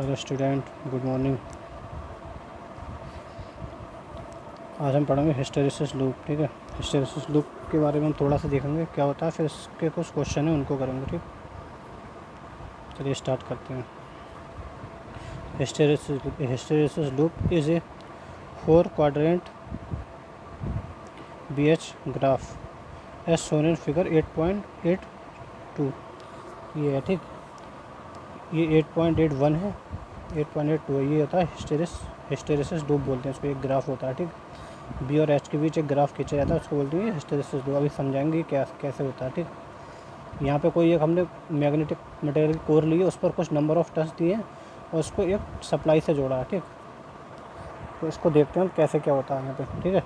Hello student, good morning. आज हम पढ़ेंगे हिस्टैरिसीस लूप। ठीक है, हिस्टैरिसीस लूप के बारे में हम थोड़ा सा देखेंगे क्या होता है, फिर इसके कुछ क्वेश्चन हैं उनको करेंगे। ठीक, चलिए स्टार्ट करते हैं। Hysteresis loop is a 4 quadrant BH graph as shown in figure 8.82। ये है, ठीक, ये 8.81 है, 8.82 है। ये होता है हिस्टैरिसीस लूप बोलते हैं इसको। एक ग्राफ होता है, ठीक, बी और एच के बीच एक ग्राफ खींचा जाता है, उसको बोलते हैं हिस्टैरिसीस लूप। अभी समझाएंगे क्या कैसे होता है। ठीक, यहाँ पे कोई एक हमने मैग्नेटिक मटेरियल की कोर ली है, उस पर कुछ नंबर ऑफ टच दिए हैं और उसको एक सप्लाई से जोड़ा है। ठीक, तो इसको देखते हैं कैसे क्या होता है यहाँ पे। ठीक है,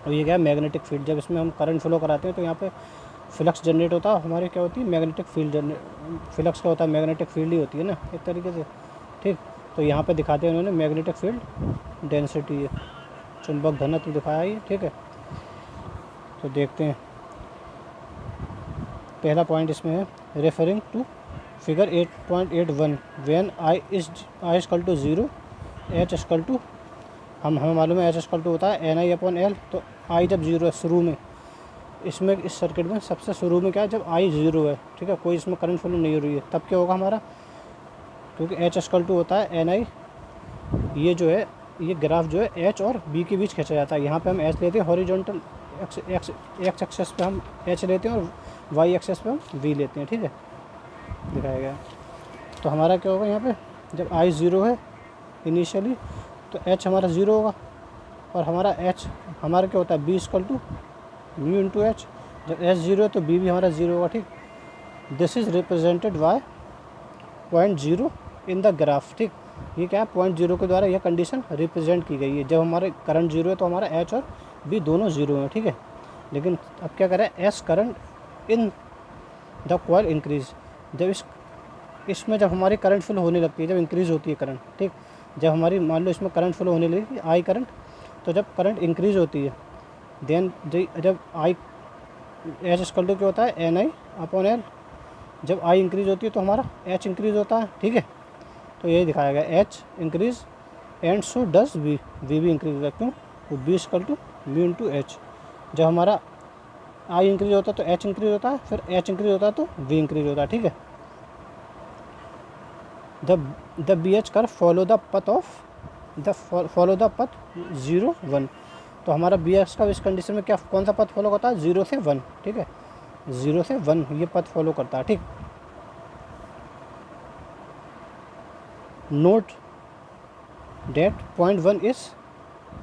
और ये क्या है, मैग्नेटिक फील्ड। जब इसमें हम करंट फ्लो कराते हैं तो यहाँ पे फ्लक्स जनरेट होता है, हमारी क्या होती है, मैग्नेटिक फील्ड फ्लक्स क्या होता है, मैग्नेटिक फील्ड ही होती है ना एक तरीके से। ठीक, तो यहाँ पे दिखाते हैं उन्होंने मैग्नेटिक फील्ड डेंसिटी है, चुंबक घनत्व दिखाया ये। ठीक है, तो देखते हैं। पहला पॉइंट इसमें है referring to figure 8.81 when I equal to 0 H equal to, हमें मालूम है एच इक्वल टू होता है NI/L। तो आई जब 0 है शुरू में, इसमें इस सर्किट में सबसे शुरू में क्या है, जब आई 0 है, ठीक है, कोई इसमें करंट फ्लो नहीं हो रही है, तब क्या होगा हमारा, क्योंकि एच इक्वल टू होता है NI। ये जो है, ये ग्राफ जो है एच और बी के बीच खींचा जाता है। यहाँ पे हम एच लेते हैं हॉरिजॉन्टल, एक्स एक्सेस पे हम एच लेते हैं और वाई एक्सेस पे हम वी लेते हैं। ठीक है, दिखाया गया। तो हमारा क्या होगा यहाँ पे, जब आई 0 है इनिशियली, तो एच हमारा 0 होगा और हमारा एच हमारा क्या होता है, B equal to mu into H. जब एच 0 है तो बी भी हमारा 0 होगा। ठीक, this is represented by 0.0 in the graph. ठीक, ये क्या है, 0.0 के द्वारा यह कंडीशन रिप्रेजेंट की गई है। जब हमारे करंट 0 है तो हमारा एच और बी दोनों 0 हैं। ठीक है, लेकिन अब क्या करें, S current in the coil increase. जब इसमें जब हमारी करंट फ्लो होने लगती है, जब इंक्रीज़ होती है करंट, ठीक, जब हमारी मान लो इसमें करंट फ्लो होने लगी आई करंट, तो जब करंट इंक्रीज़ होती है देन जब आई एच इक्वल टू क्या होता है NI/L। जब आई इंक्रीज़ होती है तो हमारा एच इंक्रीज़ होता है। ठीक है, तो यही दिखाया गया, H increase and so does B भी इंक्रीज़ होता है। क्यों, तो B equal to mu into H. जब हमारा आई इंक्रीज़ होता है तो एच इंक्रीज़ होता है, फिर एच इंक्रीज़ होता है तो वी इंक्रीज़ होता है। ठीक है, द बी एच कर फॉलो द पथ 0 1। तो हमारा बी एच का इस कंडीशन में क्या, कौन सा पथ फॉलो करता है, 0 से 1। ठीक है, 0 से 1 ये पथ फॉलो करता है। ठीक, note that point 1 is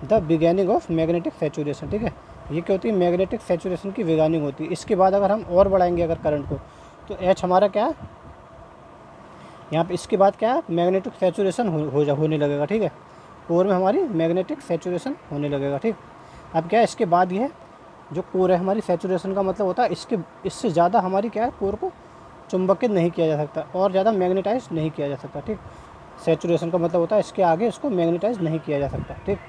the beginning of magnetic saturation. ठीक है, ये क्या होती है, मैग्नेटिक सैचुरेशन की बिगैनिंग होती है। इसके बाद अगर हम और बढ़ाएंगे अगर करंट को, तो एच हमारा क्या है यहाँ पे, इसके बाद क्या है, मैग्नेटिक सैचुरेशन होने लगेगा। ठीक है, कोर में हमारी मैग्नेटिक सैचुरेशन होने लगेगा। ठीक, अब क्या है, इसके बाद ये जो कोर है हमारी, सैचुरेशन का मतलब होता है इससे ज़्यादा हमारी क्या है, कोर को चुंबकित नहीं किया जा सकता और ज़्यादा मैग्नेटाइज नहीं किया जा सकता। ठीक, सैचुरेशन का मतलब होता है इसके आगे इसको मैग्नेटाइज नहीं किया जा सकता। ठीक,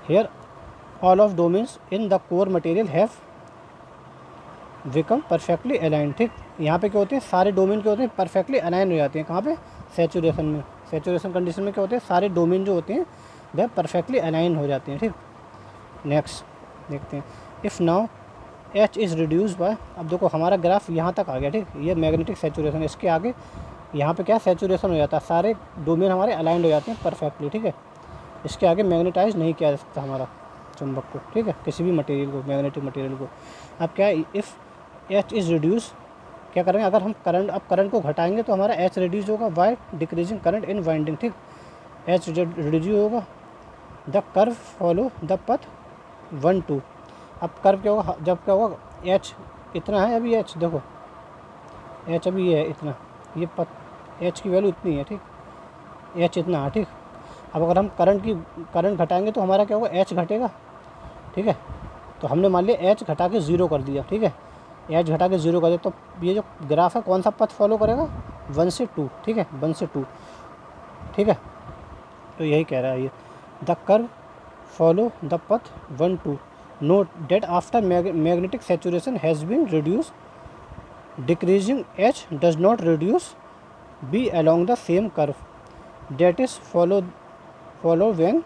here all of domains in the core material have become perfectly align. ठीक, यहाँ पे क्या होते हैं, सारे डोमेन क्या होते हैं, परफेक्टली अलाइन हो जाते हैं। कहाँ पे, सैचुरेशन में। सैचुरेशन कंडीशन में क्या होते हैं, सारे डोमेन जो होते हैं वह परफेक्टली अलाइन हो जाते हैं। ठीक, नेक्स्ट देखते हैं, if now H is reduce by, अब देखो हमारा ग्राफ यहाँ तक आ गया। ठीक, ये मैग्नेटिक सैचुरेशन, इसके आगे यहाँ पे क्या सैचुरेशन हो जाता है, सारे डोमेन हमारे अलाइंड हो जाते हैं परफेक्टली। ठीक है, इसके आगे मैग्नेटाइज नहीं किया जा सकता हमारा चुंबक को। ठीक है, किसी भी मटेरियल को, मैग्नेटिक मटेरियल को। अब क्या है, इफ़ एच इज़ रिड्यूस, क्या करेंगे, अगर हम करंट को घटाएंगे तो हमारा एच रिड्यूस होगा by decreasing current in winding. ठीक, एच रिड्यूस होगा, the curve follow the path 1 2। अब कर्व क्या होगा, जब क्या होगा, एच इतना है अभी, एच देखो, एच अभी ये है इतना, ये पथ एच की वैल्यू इतनी है। ठीक, एच इतना है। ठीक, अब अगर हम करंट घटाएंगे तो हमारा क्या होगा, एच घटेगा। ठीक है, तो हमने मान लिया एच घटा के 0 कर दिया। ठीक है, एच घटा के 0 कर दिया, तो ये जो ग्राफ है कौन सा पथ फॉलो करेगा, 1 से 2। ठीक है, 1 से 2। ठीक है, तो यही कह रहा है ये, the curve follow the path 1 2। Note that after magnetic saturation has been reduce decreasing H does not reduce B along the same curve that is follow when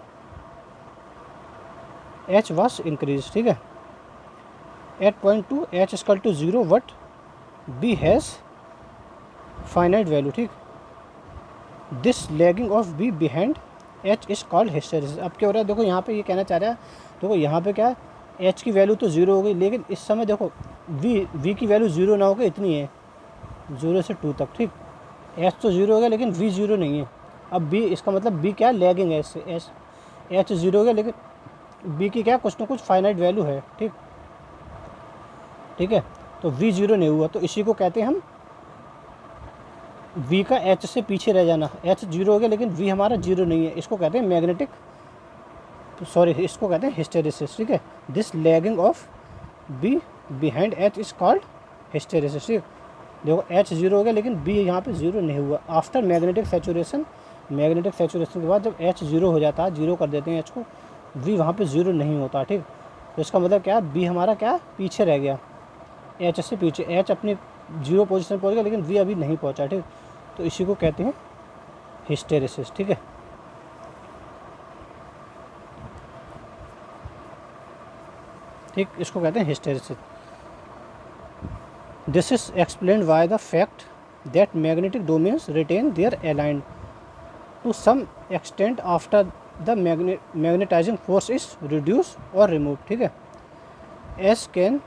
H was increase. ठीक है, at point two H equal to 0 but B has finite value. ठीक, this lagging of B behind H is called hysteresis. अब क्या हो रहा है, देखो यहाँ पे ये कहना चाह रहा है, देखो यहाँ पे क्या एच की वैल्यू तो 0 हो गई, लेकिन इस समय देखो वी की वैल्यू 0 ना होकर इतनी है 0 से 2 तक। ठीक, एच तो 0 हो गया लेकिन वी 0 नहीं है। अब बी, इसका मतलब बी क्या लैगिंग है इससे, एच 0 हो गया लेकिन बी की क्या कुछ ना कुछ फाइनाइट वैल्यू है। ठीक, ठीक है, तो वी 0 नहीं हुआ, तो इसी को कहते हैं हम वी का एच से पीछे रह जाना। एच 0 हो गया लेकिन वी हमारा 0 नहीं है, इसको कहते हैं मैग्नेटिक, सॉरी इसको कहते हैं हिस्टेरिसिस। ठीक है, this lagging of B behind H is called hysteresis. ठीक, देखो एच 0 हो गया लेकिन बी यहाँ पे 0 नहीं हुआ। After magnetic saturation, magnetic saturation के बाद जब एच 0 हो जाता है, 0 कर देते हैं एच को, वी वहाँ पे 0 नहीं होता। ठीक, तो इसका मतलब क्या, बी हमारा क्या पीछे रह गया, एच से पीछे, एच अपनी 0 पोजीशन पहुँच गया लेकिन वी अभी नहीं पहुँचा। ठीक, तो इसी को कहते हैं हिस्टेरिसिस। ठीक है, ठीक, इसको कहते हैं hysteresis. This is explained by the fact that magnetic domains retain their aligned to some extent after the magnetising force is reduce और रिमूव। ठीक है, as can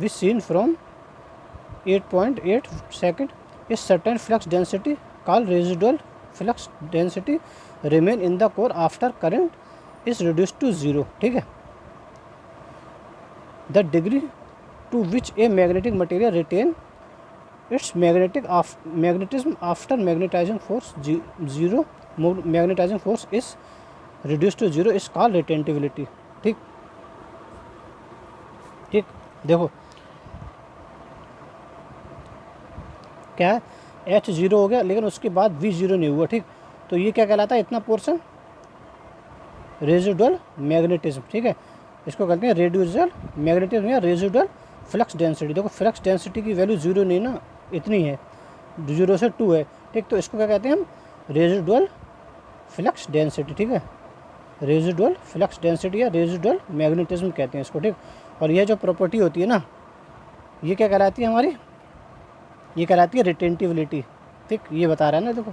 be seen from 8.8 second is certain flux density called residual flux density remain in the core after current is reduced to 0. ठीक है, the degree to which a magnetic material retain its magnetism after magnetizing force 0 magnetizing force is reduced to 0 is called retentivity. ठीक, ठीक, देखो क्या है, H 0 हो गया लेकिन उसके बाद वी 0 नहीं हुआ। ठीक, तो ये क्या कहलाता है, इतना पोर्शन रेजिडुअल मैग्नेटिज्म। ठीक है, इसको कहते हैं रेड्यूजल मैग्नेटिज्म या रेजिडुअल फ्लक्स डेंसिटी। देखो फ्लक्स डेंसिटी की वैल्यू 0 नहीं ना, इतनी है, 0 से 2 है। ठीक, तो इसको क्या कहते हैं हम, रेजिडुअल फ्लक्स डेंसिटी। ठीक है, रेजिडुअल फ्लक्स डेंसिटी या रेजिडुअल मैग्नेटिज्म कहते हैं इसको। ठीक, और यह जो प्रॉपर्टी होती है ना, ये क्या कहलाती है हमारी, ये कहलाती है रिटेंटिविलिटी। ठीक, ये बता रहा है ना, देखो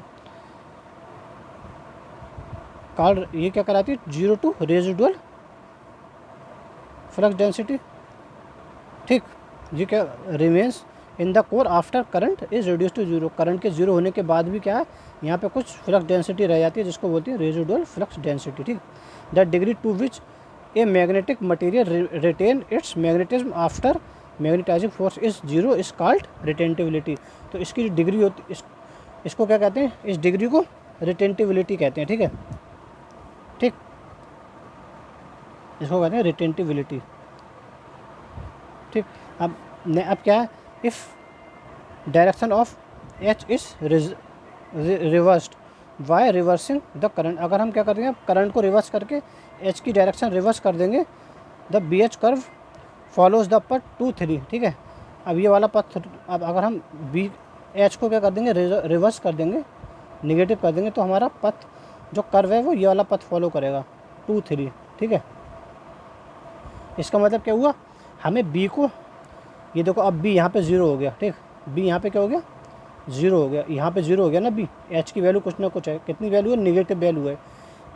कॉल्ड, ये क्या कहलाती है, 0 टू रेजिडुअल फ्लक्स डेंसिटी। ठीक, ये क्या remains in the core after current is reduce to 0। Current के 0 होने के बाद भी क्या है, यहाँ पे कुछ फ्लक्स डेंसिटी रह जाती है जिसको बोलते हैं रेजिडुअल फ्लक्स डेंसिटी। ठीक, the degree to which a magnetic material retain its magnetism after magnetising force is 0 is called retentivity. तो इसकी जो डिग्री होती, इसको क्या कहते हैं, इस डिग्री को रिटेंटिविलिटी कहते हैं। ठीक है, ठीक, इसको कहते हैं रिटेंटिविलिटी। ठीक, अब क्या है, if direction of H is reversed by reversing the current. अगर हम क्या करेंगे, करंट को रिवर्स करके एच की डायरेक्शन रिवर्स कर देंगे, the B H curve follows the path 2, 3। ठीक है, अब ये वाला पथ, अब अगर हम बी एच को क्या कर देंगे, रिवर्स कर देंगे, निगेटिव कर देंगे, तो हमारा पथ जो कर्व है वो ये वाला पथ फॉलो करेगा 2, 3। ठीक है, इसका मतलब क्या हुआ, हमें बी को, ये देखो अब बी यहाँ पे 0 हो गया। ठीक, बी यहाँ पे क्या हो गया, 0 हो गया, यहाँ पे 0 हो गया ना बी, एच की वैल्यू कुछ ना कुछ है, कितनी वैल्यू है, निगेटिव वैल्यू है,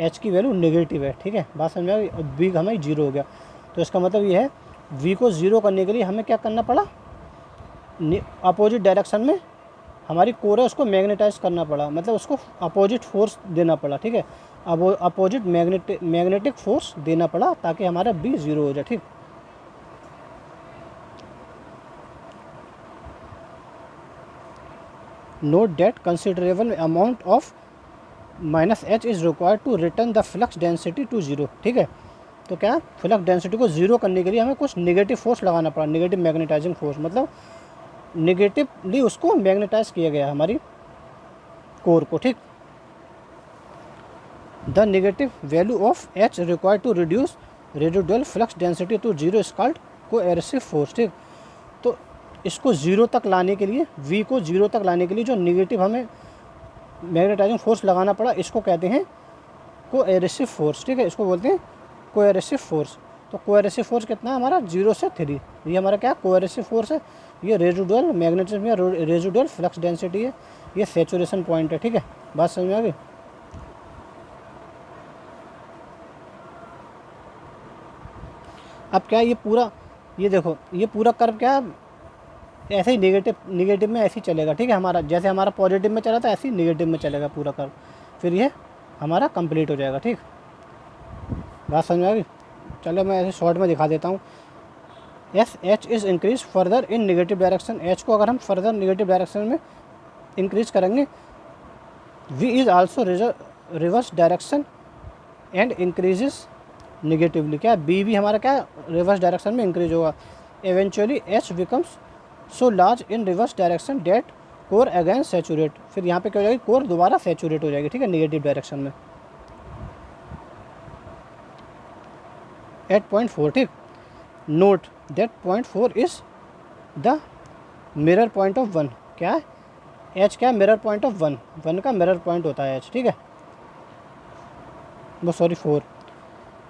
एच की वैल्यू नेगेटिव है। ठीक है, बात समझ में आ गई, और बी हमें 0 हो गया, तो इसका मतलब ये है वी को 0 करने के लिए हमें क्या करना पड़ा, अपोजिट डायरेक्शन में हमारी कोर है उसको मैग्नेटाइज करना पड़ा, मतलब उसको अपोजिट फोर्स देना पड़ा। ठीक है, अब वो अपोजिट मैग्नेटिक फोर्स देना पड़ा ताकि हमारा बी 0 हो जाए। ठीक, note that considerable amount of -h is required to return the flux density to 0। ठीक है, तो क्या फ्लक्स डेंसिटी को 0 करने के लिए हमें कुछ नेगेटिव फोर्स लगाना पड़ा, नेगेटिव मैग्नेटाइजिंग फोर्स, मतलब नेगेटिवली उसको मैग्नेटाइज किया गया हमारी कोर को। ठीक, the negative value of H required to reduce residual flux density to 0 is called coercive force. ठीक, तो इसको 0 तक लाने के लिए, वी को 0 तक लाने के लिए जो नेगेटिव हमें मैग्नेटाइजिंग फोर्स लगाना पड़ा, इसको कहते हैं कोएरेसिव फोर्स। ठीक है, इसको बोलते हैं कोएरेसिव फोर्स। तो कोएरेसिव फोर्स कितना है हमारा 0 से 3। ये हमारा क्या कोएरेसिव फोर्स है, ये रेजिडुअल मैग्नेटिज्म या रेजिडुअल फ्लक्स डेंसिटी है, ये सैचुरेशन पॉइंट है। ठीक है, बात समझ में आ गई। अब क्या ये पूरा, ये देखो ये पूरा कर्व क्या ऐसे ही निगेटिव में ऐसे ही चलेगा। ठीक है, हमारा जैसे हमारा पॉजिटिव में चला था ऐसे ही निगेटिव में चलेगा पूरा कर्व, फिर ये हमारा कंप्लीट हो जाएगा। ठीक, बात समझ में आ गई। चलो मैं ऐसे शॉर्ट में दिखा देता हूँ। As H is increase further in negative direction, H को अगर हम फर्दर निगेटिव डायरेक्शन में इंक्रीज करेंगे, B is also reverse direction and increases negatively. क्या बी भी हमारा क्या रिवर्स डायरेक्शन में इंक्रीज होगा। Eventually H becomes so large in reverse direction that core again saturate, फिर यहाँ पे क्या हो जाएगी, कोर दोबारा सैचुरेट हो जाएगी। ठीक है, निगेटिव डायरेक्शन में। एट पॉइंट 4, ठीक, note that point 4 is the mirror point of 1। क्या है एच, क्या मिरर पॉइंट ऑफ 1 का मिरर पॉइंट होता है एच। ठीक है, वो sorry 4।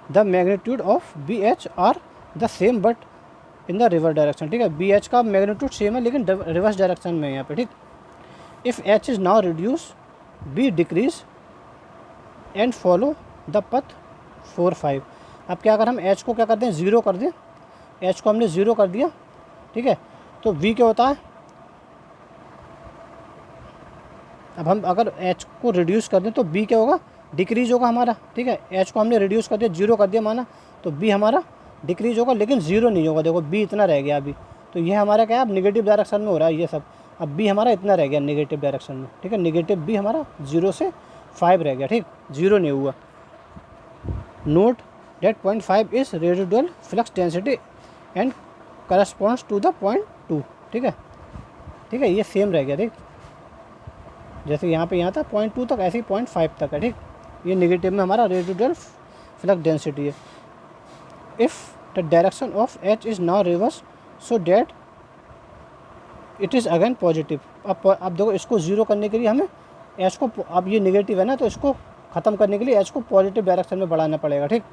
The magnitude of B H are the same but in the reverse direction. ठीक है, बी एच का मैग्नीट्यूड सेम है लेकिन रिवर्स डायरेक्शन में है यहाँ पे। ठीक, if H is now reduce B decrease and follow the path 4, 5। अब क्या अगर हम एच को क्या करते हैं 0 कर दें, एच को हमने 0 कर दिया। ठीक है, तो वी क्या होता है, अब हम अगर एच को रिड्यूस कर दें तो बी क्या होगा, डिक्रीज होगा हमारा। ठीक है, एच को हमने रिड्यूस कर दिया 0 कर दिया माना, तो बी हमारा डिक्रीज होगा लेकिन 0 नहीं होगा। देखो बी इतना रह गया अभी, तो ये हमारा क्या है अब निगेटिव डायरेक्शन में हो रहा है ये सब। अब बी हमारा इतना रह गया निगेटिव डायरेक्शन में। ठीक है, निगेटिव बी हमारा 0 से 5 रह गया। ठीक, 0 नहीं हुआ। Note that 0.5 is residual flux density and corresponds to the 0.2। ठीक है, ठीक है, ये सेम रह गया। ठीक, जैसे यहाँ पे यहाँ था 0.2 तक, ऐसे ही 0.5 तक है। ठीक, ये निगेटिव में हमारा रेजिडुअल फ्लक्स डेंसिटी है। If the direction of H is now reverse so that it is again positive. अब देखो इसको 0 करने के लिए हमें एच को, अब ये निगेटिव है ना, तो इसको ख़त्म करने के लिए एच को पॉजिटिव डायरेक्शन में बढ़ाना पड़ेगा। ठीक,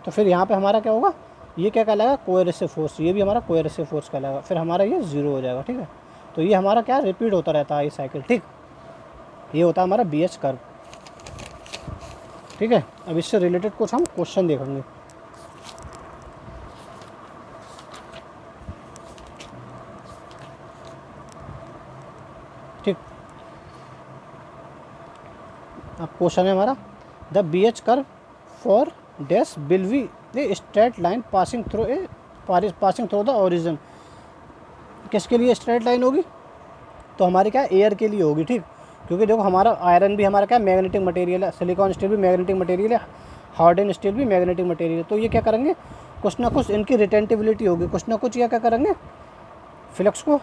तो फिर यहाँ पे हमारा क्या होगा, ये क्या कहलाएगा कोएरेसिव फोर्स, ये भी हमारा कोएरेसिव फोर्स कहलाएगा, फिर हमारा ये 0 हो जाएगा। ठीक है, तो ये हमारा क्या रिपीट होता रहता है ये साइकिल। ठीक, ये होता है हमारा बी एच कर्व। ठीक है, अब इससे रिलेटेड कुछ हम क्वेश्चन देखेंगे। ठीक, अब क्वेश्चन है हमारा, the B H curve for dash will be a straight line passing through the origin. किसके लिए स्ट्रेट लाइन होगी, तो हमारी क्या एयर के लिए होगी। ठीक, क्योंकि देखो हमारा आयरन भी हमारा क्या मैग्नेटिक मटेरियल है, सिलिकॉन स्टील भी मैग्नेटिक मटेरियल है, हार्डन स्टील भी मैग्नेटिक मटेरियल है। तो ये क्या करेंगे, कुछ ना कुछ इनकी रिटेंटिबिलिटी होगी, कुछ ना कुछ ये क्या करेंगे फ्लक्स को,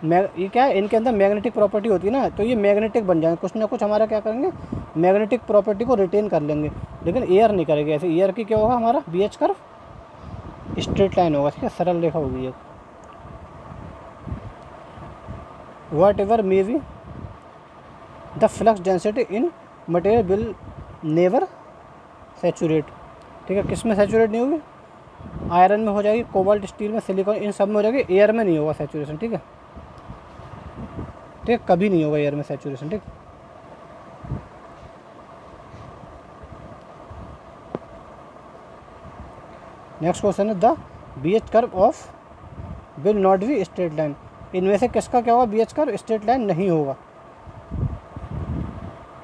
ये क्या है इनके अंदर मैग्नेटिक प्रॉपर्टी होती है ना, तो ये मैग्नेटिक बन जाएंगे, कुछ ना कुछ हमारा क्या करेंगे मैग्नेटिक प्रॉपर्टी को रिटेन कर लेंगे, लेकिन एयर नहीं करेंगे। ऐसे एयर की क्या होगा हमारा B H curve straight line होगा। ठीक है, सरल रेखा होगी ये। Whatever may be the flux density in material will never saturate. ठीक है, किस में सैचुरेट नहीं होगी, आयरन में हो जाएगी, कोबाल्ट स्टील में, सिलिकॉन, इन सब में हो जाएगी, एयर में नहीं होगा सैचुरेशन। ठीक है, ठीक, कभी नहीं होगा एयर में सैचुरेशन। ठीक, नेक्स्ट क्वेश्चन है the B H curve of will not be straight line. इनमें से किसका क्या होगा B H curve straight line नहीं होगा,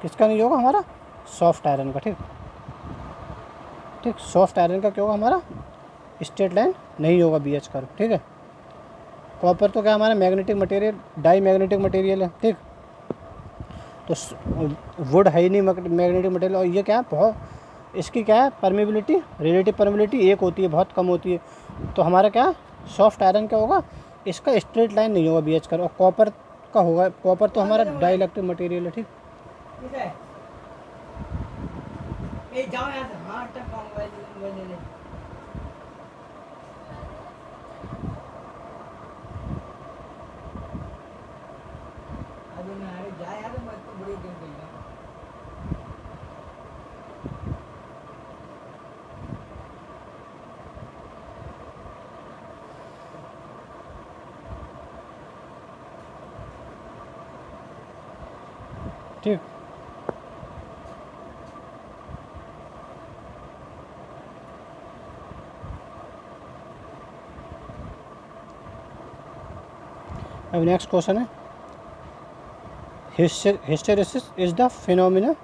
किसका नहीं होगा हमारा सॉफ्ट आयरन का। ठीक, ठीक, सॉफ्ट आयरन का क्या होगा हमारा स्ट्रेट लाइन नहीं होगा बी एच कर्व। ठीक है, कॉपर तो क्या हमारा magnetic material, diamagnetic material है। ठीक, तो वुड है ही नहीं मैग्नेटिक मटेरियल, और ये क्या बहुत इसकी क्या है परमेबिलिटी, रिलेटिव परमेबिलिटी 1 होती है, बहुत कम होती है। तो हमारा क्या सॉफ्ट आयरन क्या होगा, इसका स्ट्रेट लाइन नहीं होगा बी एच कर्व, और कॉपर का होगा, कॉपर तो हमारा डाई इलेक्ट्रिक मटेरियल है। ठीक, ठीक। अब नेक्स्ट क्वेश्चन है, hysteresis is the phenomena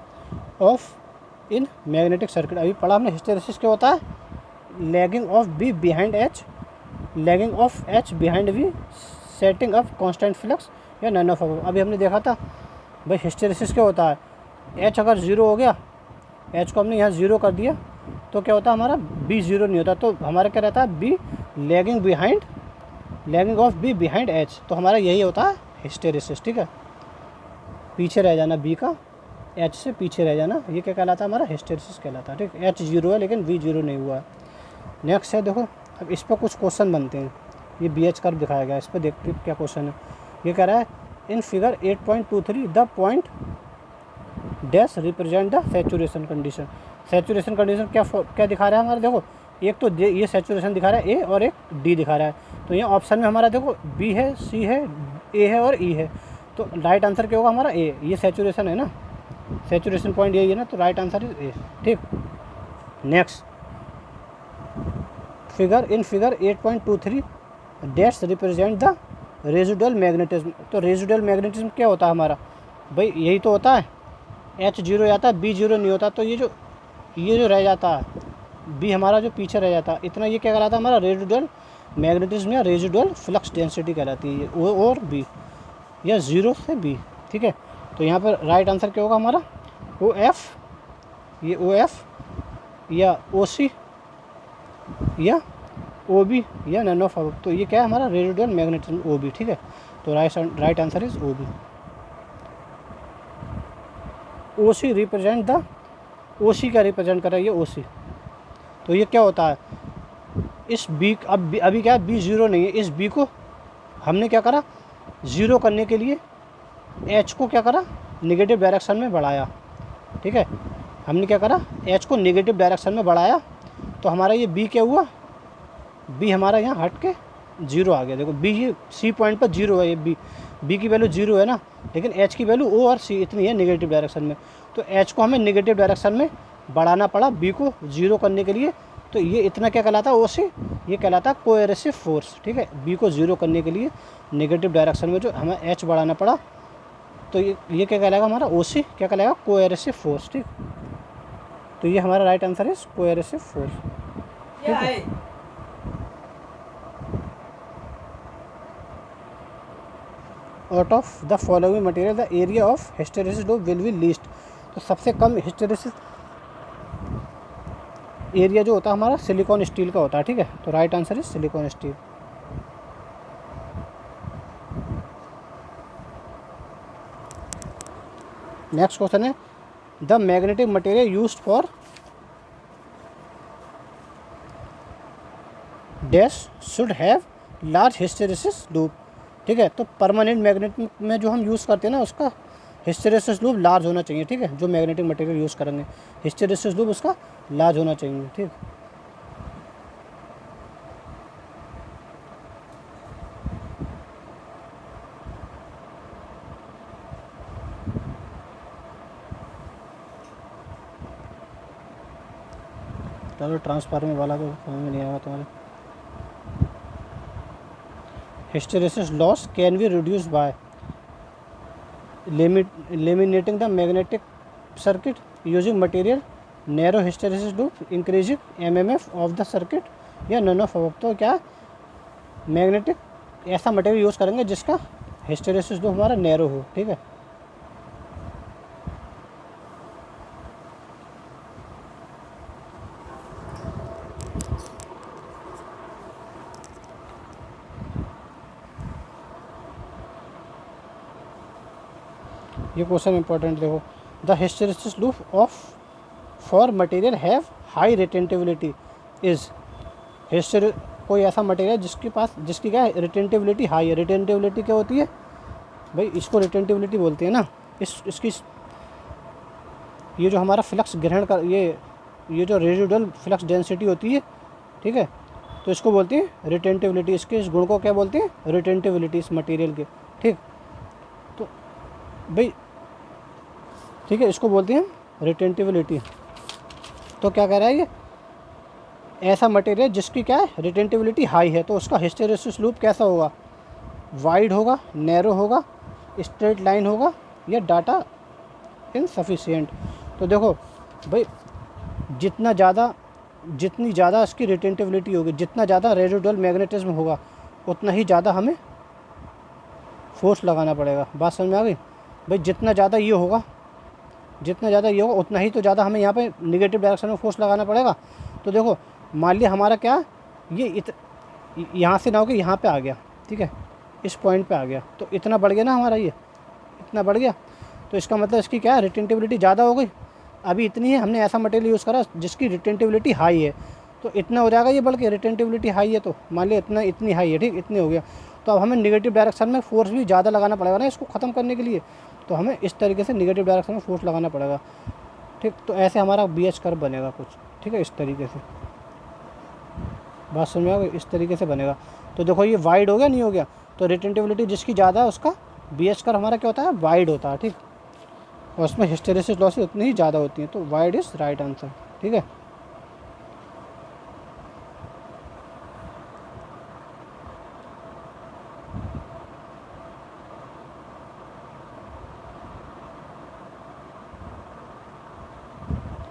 of in magnetic circuit. अभी पढ़ा हमने हिस्टेरेसिस क्या होता है, lagging of B behind H, lagging of H behind B, setting up constant flux या नन ऑफ। अभी हमने देखा था भाई हिस्टेरेसिस क्या होता है, एच अगर ज़ीरो हो गया, एच को हमने यहाँ ज़ीरो कर दिया तो क्या होता है हमारा बी ज़ीरो नहीं होता, तो हमारा क्या रहता है B lagging behind, lagging of B behind H, तो हमारा यही होता है हिस्टेरेसिस। ठीक है, पीछे रह जाना बी का, एच से पीछे रह जाना, ये क्या कहलाता है हमारा हिस्टेरेसिस कहलाता है। ठीक, एच ज़ीरो है लेकिन बी ज़ीरो नहीं हुआ है। नेक्स्ट है देखो, अब इस पर कुछ क्वेश्चन बनते हैं, ये बी एच कर्व दिखाया गया, इस पर देखते हैं क्या क्वेश्चन है। ये कह रहा है इन figure 8.23 the point dash represent the saturation condition. Saturation condition क्या दिखा रहा है हमारा, देखो एक तो ये सैचुरेशन दिखा रहा है ए और एक डी दिखा रहा है, तो यहाँ ऑप्शन में हमारा देखो बी है, सी है, ए है और ई है, तो राइट आंसर क्या होगा हमारा ए, ये सैचुरेशन है ना, सैचुरेशन पॉइंट यही है ना, तो राइट आंसर इज ए। ठीक, next in figure 8.23 dash represent the residual magnetism. तो रेजिडुअल मैग्नेटिज्म क्या होता है हमारा, भाई यही तो होता है, एच ज़ीरो जाता है बी ज़ीरो नहीं होता, तो ये जो रह जाता है बी हमारा जो पीछे रह जाता है इतना, ये क्या कहलाता है हमारा रेजिडुअल मैग्नेटिज्म या रेजिडुअल फ्लक्स डेंसिटी कहलाती है, ओ और बी या ज़ीरो से बी। ठीक है, तो यहाँ पर राइट आंसर क्या होगा हमारा ओ एफ, ये ओ एफ या ओ सी या ओ बी या नन ऑफ अब, तो ये क्या है हमारा रेजिडुअल मैग्नेटिज्म ओ बी। ठीक है, तो right answer is O B. O C represent the, O C क्या रिप्रेजेंट कर रहा है ये ओ सी, तो ये क्या होता है इस बी, अभी क्या है बी ज़ीरो नहीं है, इस बी को हमने क्या करा ज़ीरो करने के लिए एच को क्या करा नेगेटिव डायरेक्शन में बढ़ाया। ठीक है, हमने क्या करा एच को नेगेटिव डायरेक्शन में बढ़ाया, तो हमारा ये बी क्या हुआ, बी हमारा यहाँ हट के ज़ीरो आ गया। देखो बी ये सी पॉइंट पर ज़ीरो है, ये बी की वैल्यू ज़ीरो है ना, लेकिन एच की वैल्यू ओ और सी इतनी है नेगेटिव डायरेक्शन में, तो एच को हमें नेगेटिव डायरेक्शन में बढ़ाना पड़ा बी को ज़ीरो करने के लिए, तो ये इतना क्या कहलाता है ओ सी, ये कहलाता है कोएरेसिव फोर्स। ठीक है, बी को ज़ीरो करने के लिए नेगेटिव डायरेक्शन में जो हमें एच बढ़ाना पड़ा, तो ये क्या कहलाएगा हमारा ओ सी, क्या कहलाएगा कोएरेसिव फोर्स। ठीक, तो ये हमारा राइट आंसर है कोएरेसिव फोर्स। ठीक है, out of the following material the area of hysteresis loop will be least. तो सबसे कम हिस्टेरेसिस एरिया जो होता है हमारा सिलिकॉन स्टील का होता है। ठीक है, तो right answer is silicon steel. Next question है the magnetic material used for dash should have large hysteresis loop. ठीक है, तो परमानेंट मैग्नेट में जो हम यूज़ करते हैं ना उसका हिस्टेरेसिस लूप लार्ज होना चाहिए। ठीक है, जो मैग्नेटिक मटेरियल यूज़ करेंगे हिस्टेरेसिस लूप उसका लार्ज होना चाहिए। ठीक, चलो ट्रांसफार्मर वाला तो समझ में नहीं आया तुम्हारे। Hysteresis loss can be reduce by eliminating the magnetic circuit using material narrow hysteresis loop, increasing MMF of the circuit या none of above। तो क्या मैग्नेटिक ऐसा मटेरियल यूज़ करेंगे जिसका हिस्टेरेसिस लूप हमारा नैरो हो। ठीक है, ये क्वेश्चन इंपॉर्टेंट देखो, the hysteresis loop of for material have high retentivity is कोई ऐसा मटेरियल जिसकी क्या है रिटेंटिविटी हाई है। रिटेंटिविटी क्या होती है भाई, इसको रिटेंटिविटी बोलते हैं ना, इसकी ये जो हमारा फ्लक्स ग्रहण कर ये जो रेजिडुअल फ्लक्स डेंसिटी होती है। ठीक है, तो इसको बोलते हैं रिटेंटिविटी, इसके इस गुण को क्या बोलते हैं रिटेंटिविटी इस मटेरियल के। ठीक, तो भाई ठीक है, इसको बोलते हैं रिटेंटिविलिटी। तो क्या कह रहा है ये, ऐसा मटेरियल जिसकी क्या है रिटेंटिविलिटी हाई है, तो उसका हिस्टैरिसीस लूप कैसा होगा, वाइड होगा, नैरो होगा, स्ट्रेट लाइन होगा, या डाटा इनसफिशिएंट। तो देखो भाई, जितनी ज़्यादा इसकी रिटेंटिविलिटी होगी, जितना ज़्यादा रेजिडुअल मैग्नेटिज्म होगा, उतना ही ज़्यादा हमें फोर्स लगाना पड़ेगा। बात समझ में आ गई भाई, जितना ज़्यादा ये होगा उतना ही तो ज़्यादा हमें यहाँ पे निगेटिव डायरेक्शन में फोर्स लगाना पड़ेगा। तो देखो मान लिया हमारा क्या ये यहाँ से ना होकर यहाँ पे आ गया, ठीक है, इस पॉइंट पे आ गया, तो इतना बढ़ गया ना हमारा, ये इतना बढ़ गया, तो इसका मतलब इसकी क्या है रिटेंटिविलिटी ज़्यादा हो गई। अभी इतनी है, हमने ऐसा मटेरियल यूज़ करा जिसकी रिटेंटिविलिटी हाई है, तो इतना हो जाएगा ये, बल्कि रिटेंटिविलिटी हाई है तो मान लिया इतनी हाई है, ठीक, इतनी हो गया। तो अब हमें निगेटिव डायरेक्शन में फोर्स भी ज़्यादा लगाना पड़ेगा ना इसको ख़त्म करने के लिए, तो हमें इस तरीके से निगेटिव डायरेक्शन में फोर्स लगाना पड़ेगा, ठीक। तो ऐसे हमारा BH कर्व बनेगा कुछ, ठीक है, इस तरीके से। बात समझ में आ गई, इस तरीके से बनेगा। तो देखो ये वाइड हो गया, नहीं हो गया, तो रिटेंटिविलिटी जिसकी ज़्यादा है उसका BH कर्व हमारा क्या होता है, वाइड होता है, ठीक। और उसमें हिस्टैरिसीस लॉसेस उतनी ही ज़्यादा होती हैं, तो वाइड इज़ राइट आंसर, ठीक है।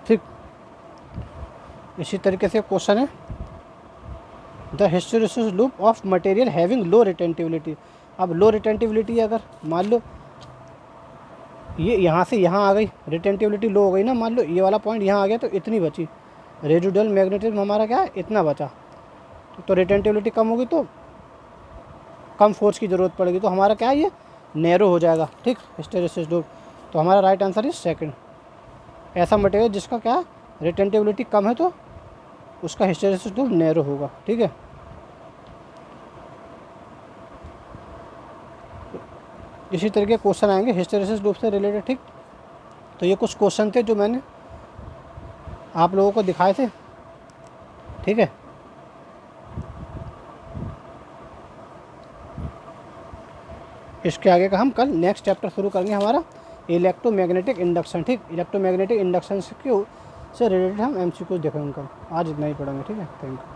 ठीक, इसी तरीके से क्वेश्चन है, the hysteresis loop of material having low retentivity. अब लो रिटेंटिविलिटी अगर मान लो ये यहाँ से यहाँ आ गई, रिटेंटिविलिटी लो हो गई ना, मान लो ये वाला पॉइंट यहाँ आ गया, तो इतनी बची, रेजिडुअल मैग्नेटिज्म हमारा क्या है, इतना बचा, तो रिटेंटिविलिटी कम होगी तो कम फोर्स की ज़रूरत पड़ेगी, तो हमारा क्या है ये नैरो हो जाएगा, ठीक, हिस्टैरिसीस लूप। तो हमारा राइट आंसर इज सेकंड। ऐसा मटेरियल जिसका क्या रिटेंटिविलिटी कम है तो उसका हिस्टैरिसीस लूप नैरो होगा, ठीक है। इसी तरीके क्वेश्चन आएंगे हिस्टैरिसीस लूप से रिलेटेड, ठीक। तो ये कुछ क्वेश्चन थे जो मैंने आप लोगों को दिखाए थे, ठीक है। इसके आगे का हम कल नेक्स्ट चैप्टर शुरू करेंगे, हमारा इलेक्ट्रोमैग्नेटिक इंडक्शन, ठीक। इलेक्ट्रोमैग्नेटिक इंडक्शन से रिलेटेड हम MCQ देखेंगे कल, आज इतना ही पढ़ेंगे, ठीक है। Thank you.